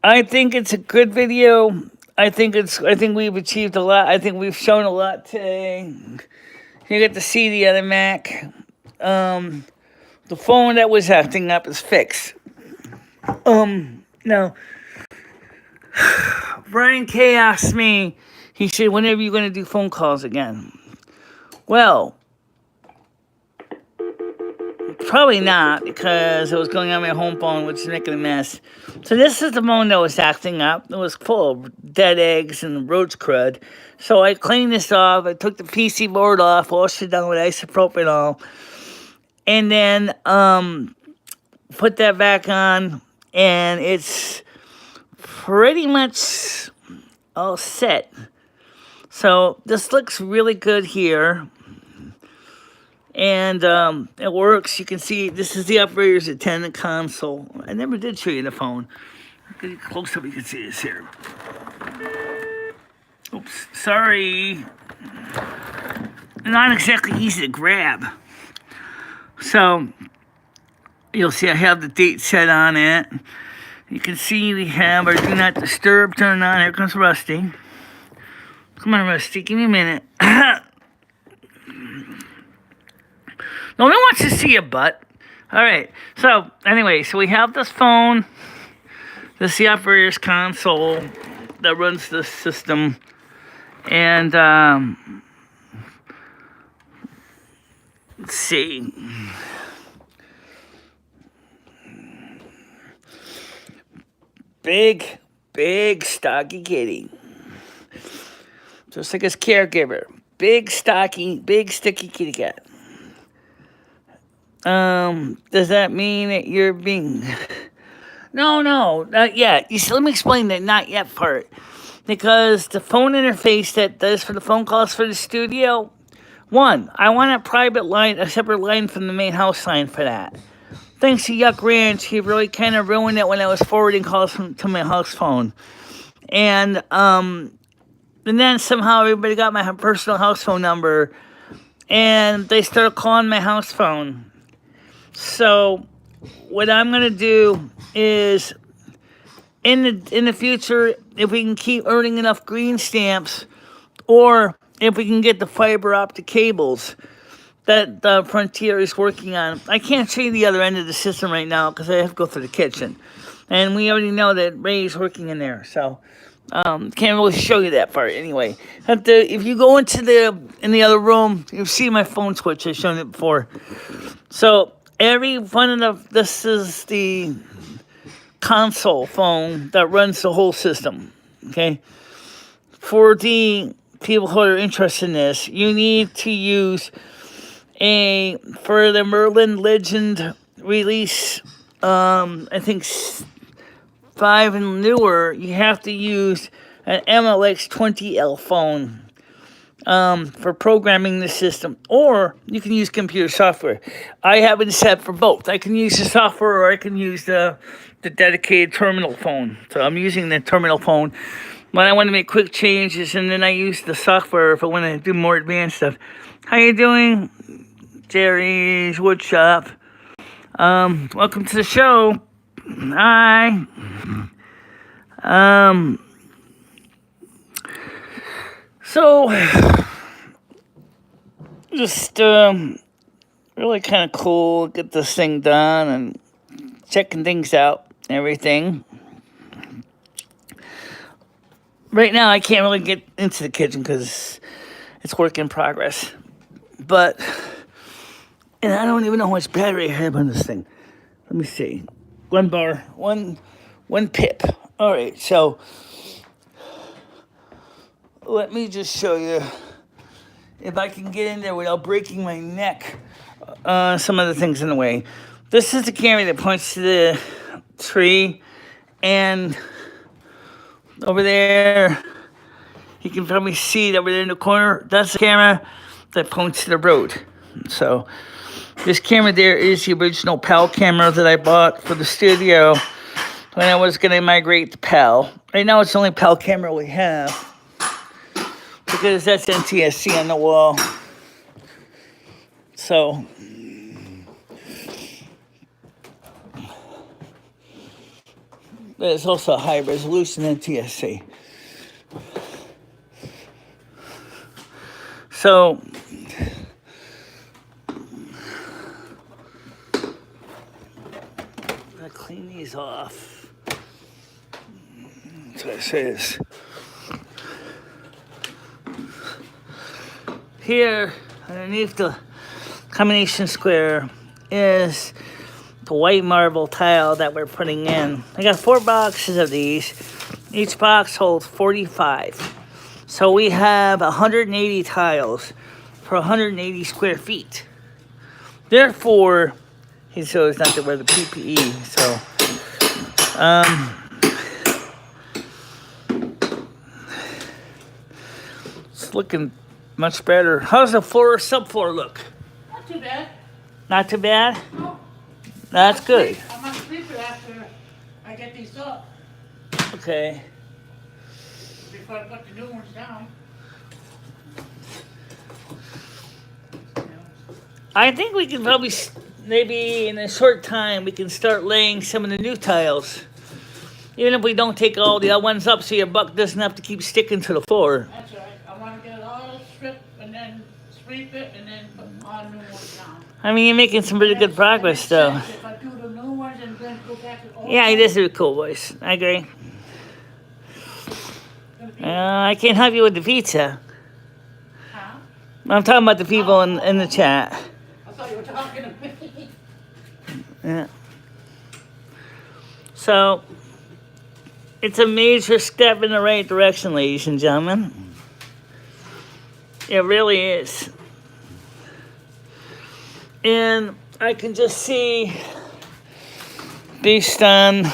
I think it's a good video. I think we've achieved a lot. I think we've shown a lot today. You get to see the other Mac. The phone that was acting up is fixed. Now, Brian K asked me, he said, when are you going to do phone calls again? Well, probably not, because it was going on my home phone, which is making a mess. So this is the phone that was acting up. It was full of dead eggs and roach crud. So I cleaned this off. I took the PC board off, washed it down with isopropanol, and then put that back on, and it's pretty much all set. So this looks really good here. And it works. You can see this is the operator's attendant console. I never did show you the phone. Get close up, you can see this here. Oops, sorry. Not exactly easy to grab. So you'll see I have the date set on it. You can see we have our do not disturb turned on. Here comes Rusty. Come on, Rusty, give me a minute. Nobody wants to see your butt. All right. So, anyway, we have this phone. This is the operator's console that runs the system. And, let's see. Big, stocky kitty. Just like his caregiver. Big, stocky, big, sticky kitty cat. Does that mean that you're being... No, not yet. Let me explain that not yet part. Because the phone interface that does for the phone calls for the studio, one, I want a private line, a separate line from the main house line for that. Thanks to Yuck Ranch, he really kind of ruined it when I was forwarding calls to my house phone. And then somehow everybody got my personal house phone number, and they started calling my house phone. So what I'm going to do is, in the future, if we can keep earning enough green stamps, or if we can get the fiber optic cables that the Frontier is working on. I can't see the other end of the system right now because I have to go through the kitchen. And we already know that Ray's working in there, so can't really show you that part anyway. If you go in the other room, you'll see my phone switch. I've shown it before. So every one of this is the console phone that runs the whole system. Okay, for the people who are interested in this, you need to use for the Merlin Legend release, I think 5 and newer, you have to use an MLX 20L phone. for programming the system, or you can use computer software. I have it set for both. I can use the software, or I can use the dedicated terminal phone. So I'm using the terminal phone when I want to make quick changes, and then I use the software if I want to do more advanced stuff. How you doing, Jerry's Woodshop? Welcome to the show. Hi. So just really kind of cool. Get this thing done and checking things out, everything. Right now, I can't really get into the kitchen because it's work in progress. But, and I don't even know how much battery I have on this thing. Let me see. 1 bar, one pip. All right, so let me just show you if I can get in there without breaking my neck. Some of the things in the way. This is the camera that points to the tree, and over there, you can probably see it over there in the corner. That's the camera that points to the road. So this camera there is the original PAL camera that I bought for the studio when I was going to migrate to PAL. Right now, it's the only PAL camera we have because that's NTSC on the wall. So there's also a high resolution NTSC. So I'm gonna clean these off. That's what it says. Here, underneath the combination square is the white marble tile that we're putting in. I got 4 boxes of these. Each box holds 45. So we have 180 tiles for 180 square feet. Therefore, he chose not to wear the PPE. So, it's looking much better. How's the subfloor look? Not too bad. Not too bad? No. That's good. I'm gonna sleep it after I get these up. Okay. Before I put the new ones down. I think we can probably, maybe in a short time, we can start laying some of the new tiles. Even if we don't take all the other ones up so your buck doesn't have to keep sticking to the floor. That's right. I want to get it all stripped and then sweep it and then put all new ones down. I mean, you're making some really good progress, though. If I do the new ones and then go back to the old Yeah, ones, this is a cool voice. I agree. I can't help you with the pizza. huh? I'm talking about the people in the chat. I thought you were talking to me. Yeah. So, it's a major step in the right direction, ladies and gentlemen. It really is. And I can just see, based on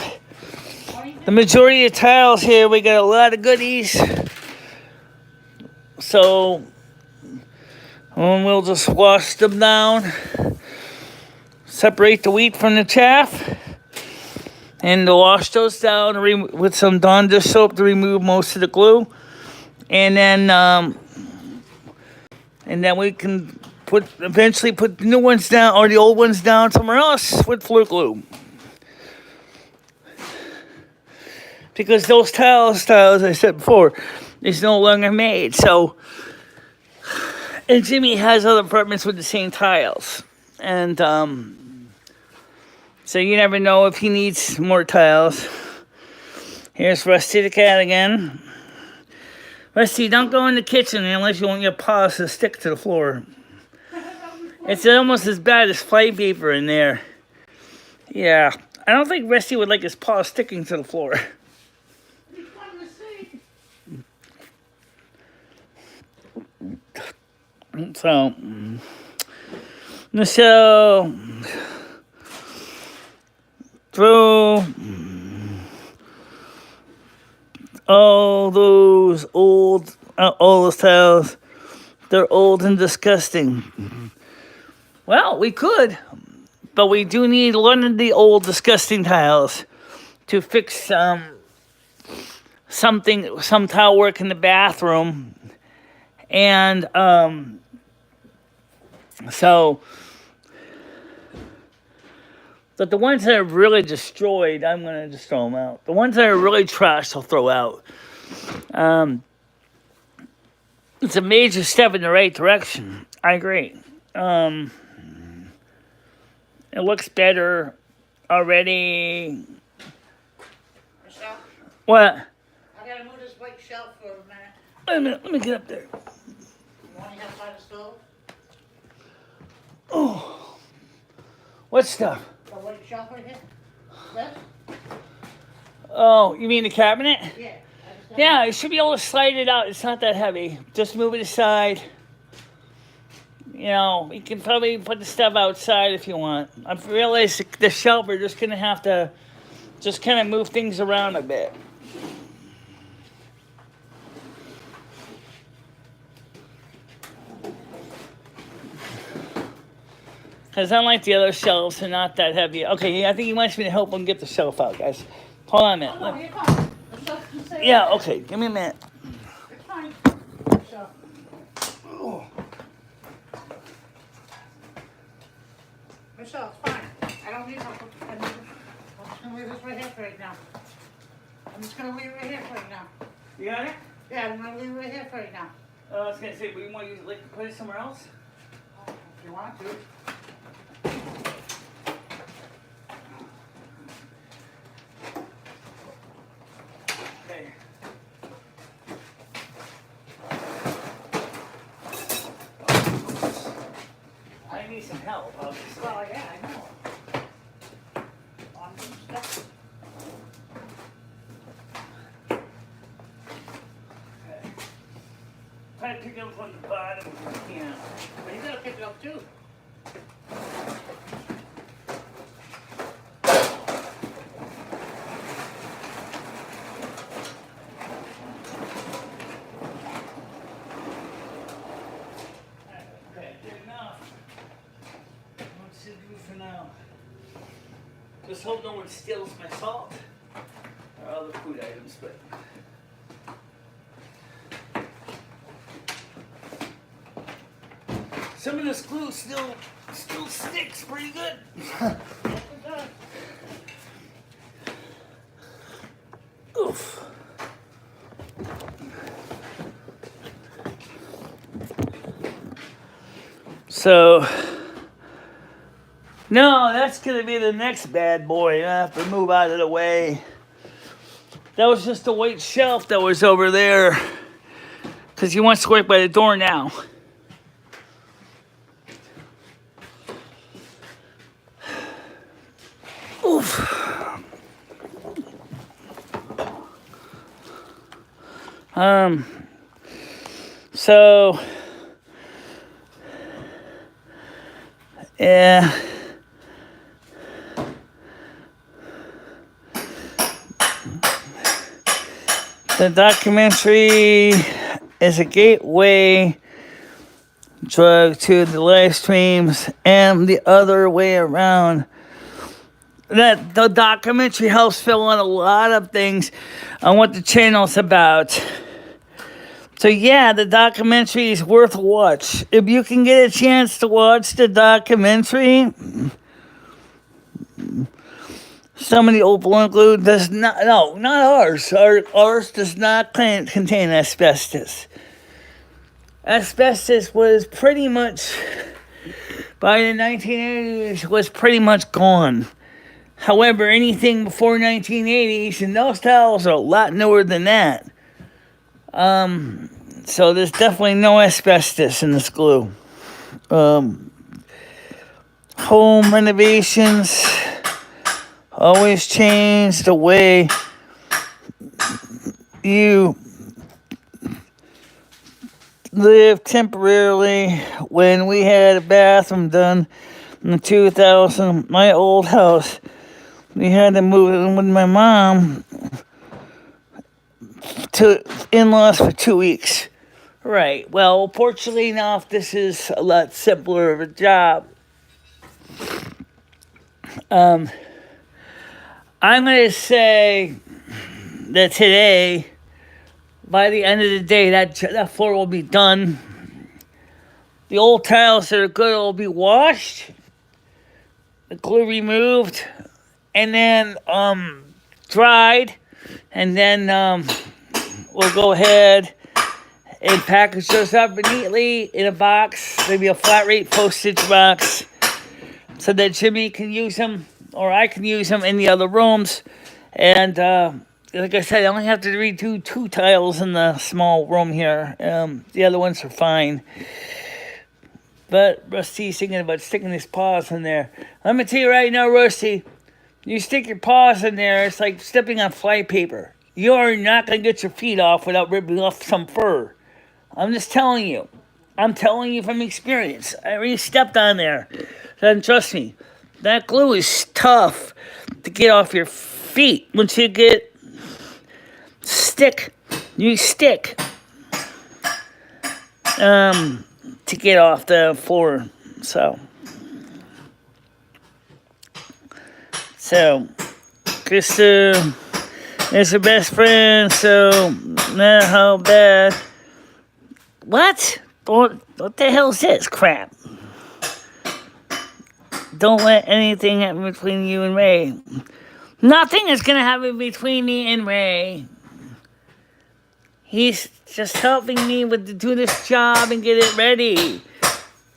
the majority of tiles here, we got a lot of goodies. So, we'll just wash them down, separate the wheat from the chaff, and wash those down with some Dawn dish soap to remove most of the glue. And then we can eventually put the new ones down, or the old ones down somewhere else with Fluke glue. Because those tiles, as I said before, is no longer made. So, and Jimmy has other apartments with the same tiles. And so you never know if he needs more tiles. Here's Rusty the cat again. Rusty, don't go in the kitchen unless you want your paws to stick to the floor. It's almost as bad as fly paper in there. Yeah, I don't think Rusty would like his paws sticking to the floor. So, Michelle, throw all those tiles They're old and disgusting. Well, we could, but we do need one of the old disgusting tiles to fix some tile work in the bathroom. And so, but the ones that are really destroyed, I'm gonna just throw them out. The ones that are really trashed, I'll throw out. It's a major step in the right direction. I agree. It looks better already. Michelle, What? I gotta move this white shelf for a minute. Wait a minute, let me get up there. You want to have by the stove? Oh, what stuff? The white shelf right here? This? Oh, you mean the cabinet? Yeah. Yeah, you should be able to slide it out. It's not that heavy. Just move it aside. You know, you can probably put the stuff outside if you want. I've realized the shelf are just going to have to just kind of move things around a bit. Because unlike the other shelves, they're not that heavy. Okay, I think he wants me to help him get the shelf out, guys. Hold on a minute. Oh, no, you're fine. The shelf can stay Yeah, right there. okay. Give me a minute. It's fine. So, Michelle, it's fine. I don't need help. I'm just gonna leave this right here for right now. I'm just gonna leave it right here for right now. You got it? Yeah, I'm gonna leave it right here for right now. I was going to say, but you want to use it, like, put it somewhere else? If you want to. Okay. I need some help, obviously. Well, yeah, I know. On some stuff. Okay. Try to pick up from the bottom. Yeah. But you gotta pick it up too. Okay, good enough. What's it do for now? Just hope no one steals my salt or other food items, but. Some of this glue still sticks pretty good. Oof. So, no, that's gonna be the next bad boy. I have to move out of the way. That was just a white shelf that was over there, because he wants to work by the door now. Oof. So, yeah. The documentary is a gateway drug to the live streams and the other way around. That the documentary helps fill in a lot of things on what the channel's about. So yeah, the documentary is worth a watch. If you can get a chance to watch the documentary, some of the opal glue does not, no, not ours. Ours does not contain asbestos. Asbestos was pretty much, by the 1980s, was pretty much gone. However, anything before 1980s, and those tiles are a lot newer than that. So there's definitely no asbestos in this glue. Home renovations always change the way you live temporarily. When we had a bathroom done in 2000, my old house, we had to move in with my mom to in-laws for 2 weeks. Right. Well, fortunately enough, this is a lot simpler of a job. I'm going to say that today, by the end of the day, that floor will be done. The old tiles that are good will be washed, the glue removed, and then dried, and then we'll go ahead and package those up neatly in a box, maybe a flat rate postage box, so that Jimmy can use them, or I can use them in the other rooms. And like I said, I only have to redo 2 tiles in the small room here. The other ones are fine. But Rusty's thinking about sticking his paws in there. Let me tell you right now, Rusty, you stick your paws in there, it's like stepping on flypaper. You are not going to get your feet off without ripping off some fur. I'm just telling you. I'm telling you from experience. I already stepped on there. And trust me, that glue is tough to get off your feet. Once you get you stick to get off the floor. So Krista is her best friend, so not how bad. What the hell is this crap? Don't let anything happen between you and Ray. Nothing is going to happen between me and Ray. He's just helping me to do this job and get it ready.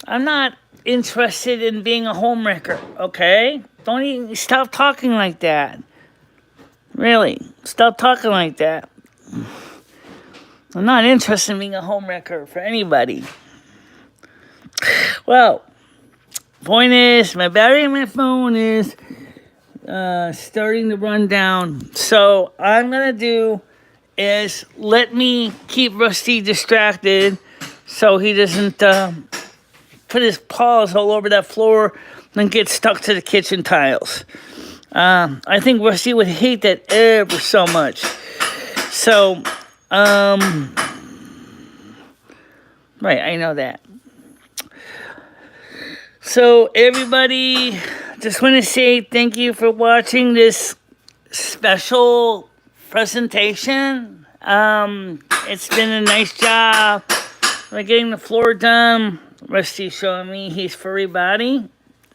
I'm not interested in being a homewrecker, okay? Don't even stop talking like that. Really, stop talking like that. I'm not interested in being a homewrecker for anybody. Well, point is, my battery in my phone is starting to run down. So I'm going to do is let me keep Rusty distracted so he doesn't put his paws all over that floor and get stuck to the kitchen tiles. I think Rusty would hate that ever so much. So, right, I know that. So, everybody, just want to say thank you for watching this special presentation. It's been a nice job. We're getting the floor done. Rusty's showing me his furry body.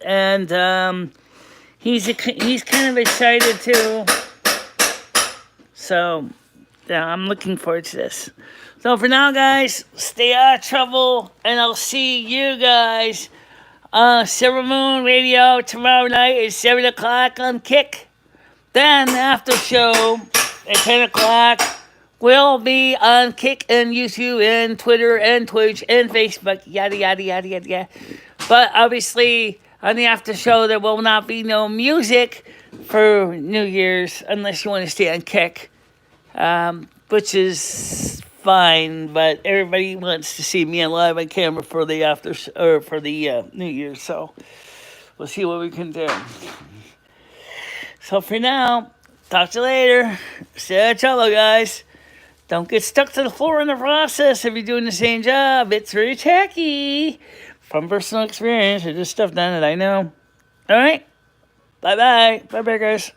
And, he's kind of excited too. So, yeah, I'm looking forward to this. So for now, guys, stay out of trouble, and I'll see you guys Silvermoon Radio tomorrow night at 7 o'clock on Kick. Then after show at 10 o'clock will be on Kick and YouTube and Twitter and Twitch and Facebook, yada, yada, yada, yada, yada. But obviously, on the after show, there will not be no music for New Year's unless you want to stay on Kick, which is fine. But everybody wants to see me live on camera for the New Year's, so we'll see what we can do. So for now, talk to you later. Stay out of trouble, guys. Don't get stuck to the floor in the process if you're doing the same job. It's very tacky. From personal experience, or just stuff done that I know. All right. Bye-bye. Bye-bye, guys.